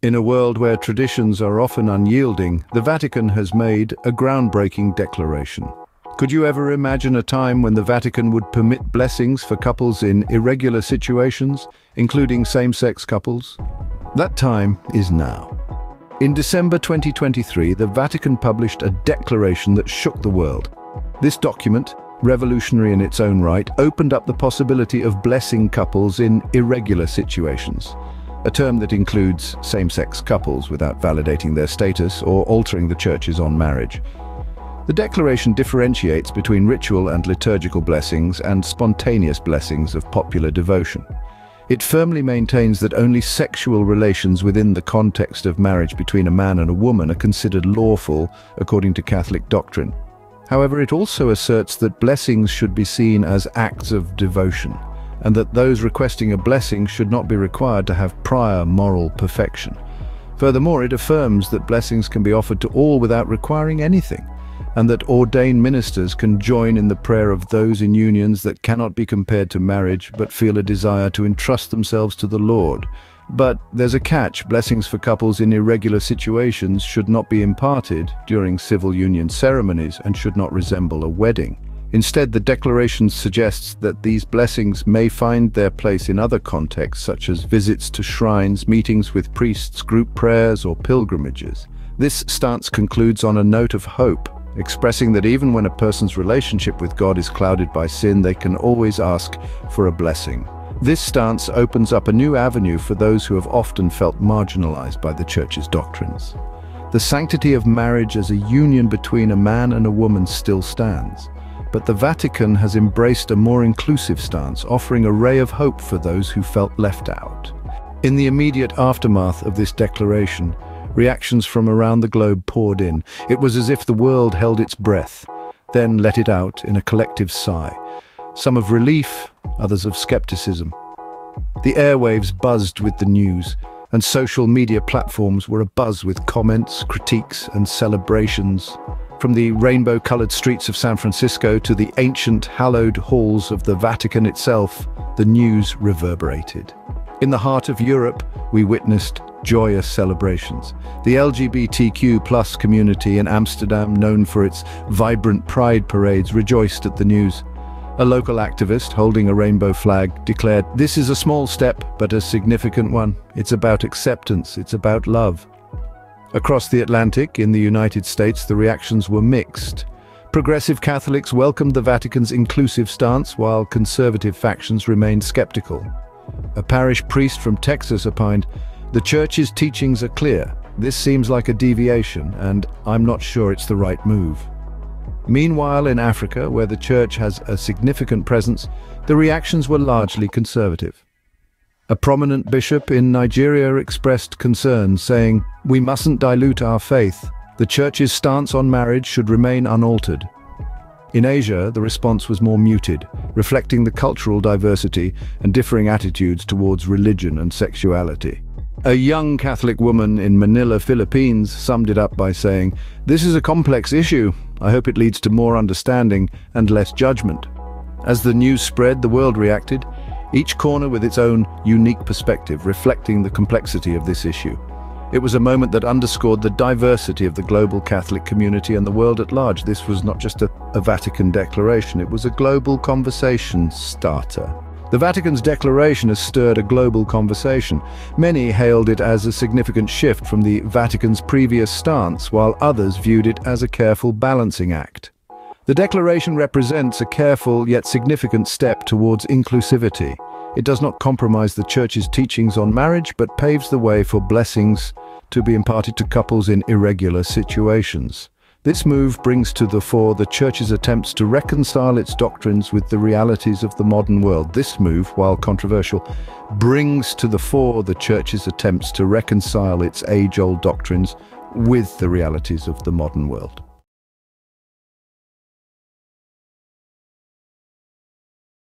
In a world where traditions are often unyielding, the Vatican has made a groundbreaking declaration. Could you ever imagine a time when the Vatican would permit blessings for couples in irregular situations, including same-sex couples? That time is now. In December 2023, the Vatican published a declaration that shook the world. This document, revolutionary in its own right, opened up the possibility of blessing couples in irregular situations, a term that includes same-sex couples without validating their status or altering the Church's on marriage. The declaration differentiates between ritual and liturgical blessings and spontaneous blessings of popular devotion. It firmly maintains that only sexual relations within the context of marriage between a man and a woman are considered lawful according to Catholic doctrine. However, it also asserts that blessings should be seen as acts of devotion, and that those requesting a blessing should not be required to have prior moral perfection. Furthermore, it affirms that blessings can be offered to all without requiring anything, and that ordained ministers can join in the prayer of those in unions that cannot be compared to marriage but feel a desire to entrust themselves to the Lord. But there's a catch: blessings for couples in irregular situations should not be imparted during civil union ceremonies and should not resemble a wedding. Instead, the declaration suggests that these blessings may find their place in other contexts, such as visits to shrines, meetings with priests, group prayers, or pilgrimages. This stance concludes on a note of hope, expressing that even when a person's relationship with God is clouded by sin, they can always ask for a blessing. This stance opens up a new avenue for those who have often felt marginalized by the Church's doctrines. The sanctity of marriage as a union between a man and a woman still stands, but the Vatican has embraced a more inclusive stance, offering a ray of hope for those who felt left out. In the immediate aftermath of this declaration, reactions from around the globe poured in. It was as if the world held its breath, then let it out in a collective sigh. Some of relief, others of skepticism. The airwaves buzzed with the news, and social media platforms were abuzz with comments, critiques, and celebrations. From the rainbow-colored streets of San Francisco to the ancient, hallowed halls of the Vatican itself, the news reverberated. In the heart of Europe, we witnessed joyous celebrations. The LGBTQ+ community in Amsterdam, known for its vibrant pride parades, rejoiced at the news. A local activist holding a rainbow flag declared, "This is a small step, but a significant one. It's about acceptance, it's about love." Across the Atlantic, in the United States, the reactions were mixed. Progressive Catholics welcomed the Vatican's inclusive stance, while conservative factions remained skeptical. A parish priest from Texas opined, "The Church's teachings are clear. This seems like a deviation, and I'm not sure it's the right move." Meanwhile, in Africa, where the Church has a significant presence, the reactions were largely conservative. A prominent bishop in Nigeria expressed concern, saying, "We mustn't dilute our faith. The Church's stance on marriage should remain unaltered." In Asia, the response was more muted, reflecting the cultural diversity and differing attitudes towards religion and sexuality. A young Catholic woman in Manila, Philippines, summed it up by saying, "This is a complex issue. I hope it leads to more understanding and less judgment." As the news spread, the world reacted, each corner with its own unique perspective, reflecting the complexity of this issue. It was a moment that underscored the diversity of the global Catholic community and the world at large. This was not just a Vatican declaration, it was a global conversation starter. The Vatican's declaration has stirred a global conversation. Many hailed it as a significant shift from the Vatican's previous stance, while others viewed it as a careful balancing act. The declaration represents a careful yet significant step towards inclusivity. It does not compromise the Church's teachings on marriage, but paves the way for blessings to be imparted to couples in irregular situations. This move brings to the fore the Church's attempts to reconcile its doctrines with the realities of the modern world. This move, while controversial, brings to the fore the Church's attempts to reconcile its age-old doctrines with the realities of the modern world.